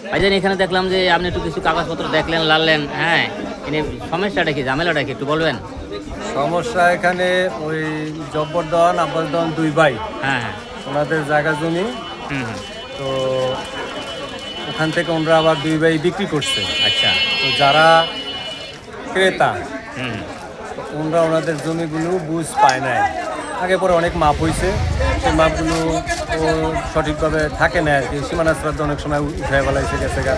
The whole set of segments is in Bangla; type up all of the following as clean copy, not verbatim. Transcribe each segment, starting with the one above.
ভাইজান এখানে দেখলাম যে আপনি একটু কিছু কাগজপত্র দেখলেন লাললেন, হ্যাঁ, এনে সমস্যাটা কি, ঝামেলাটা কি একটু বলবেন? সমস্যা এখানে ওই জব্বরদন আব্বাসদন দুই ভাই, হ্যাঁ হ্যাঁ। ওনাদের জায়গা জমি। হুম হুম। তো ওখান থেকে ওনারা আবার দুই ভাই বিক্রি করছে। আচ্ছা। তো যারা ক্রেতা হুম হুম। ওনারা ওনাদের জমিগুলো বুঝ পায় নাই। আগে পরে অনেক মাপ হয়েছে, সেই মাপগুলো ও সঠিকভাবে থাকে না আর কি। সীমানা শ্রাদ্ধ অনেক সময় উঠে ফেলাইছে গেছে গা।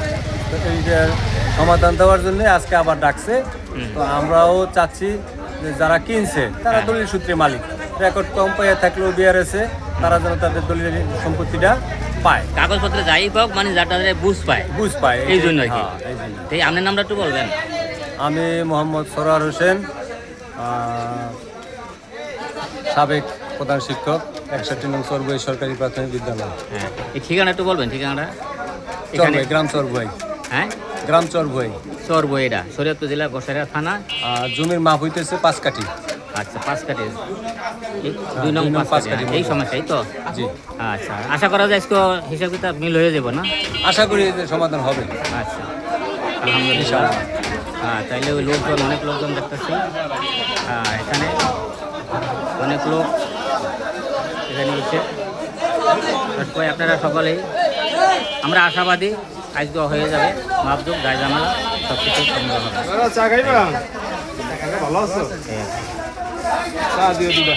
তো এইটার সমাধান দেওয়ার জন্য আজকে আবার ডাকছে। তো আমরাও চাচ্ছি যে যারা কিনছে তারা দলিল সূত্রে মালিক, রেকর্ড কম পাইয়া থাকলেও বিআরএসে তারা যেন তাদের দলিল সম্পত্তিটা পায়, কাগজপত্র যাই পাক মানে যাটা বুঝ পায়, বুঝ পায়। এই জন্য আর কি। হ্যাঁ, এই জন্য। এই আপনার নামটা একটু বলবেন? আমি মোহাম্মদ সরোয়ার হোসেন, সাবেক প্রধান শিক্ষক, 61 নং চরবুই সরকারি প্রাথমিক বিদ্যালয়। হ্যাঁ, এই ঠিকানা একটু বলবেন, ঠিকানাটা? চরবুই, গ্রাম চরবুই। হ্যাঁ, গ্রাম চরবুই। চরবো, এটা শরীয়তপুর জেলা বসাইড়া থানা। জমির মাপ হইতেছে 5 কাঠি। আচ্ছা, 5 কাঠি, 2 নং 5 কাঠি, এই সমস্যাই তো। জি, আচ্ছা, আশা করা যায় আজকে হিসাব কিতাব মিল হয়ে যাব না? আশা করি যে সমাধান হবে। আচ্ছা, আলহামদুলিল্লাহ। হ্যাঁ, তাইলে ওই লোকজন, অনেক লোকজন দেখতেছি এখানে, অনেক লোক এখানে এসে। আপনারা সকলেই, আমরা আশাবাদী আজকে হয়ে যাবে, মাপজোক গায়ে জামালা সব কিছু সুন্দর হবে। চা খাইবা? ভালো আছো? চা দিয়ে দিবা।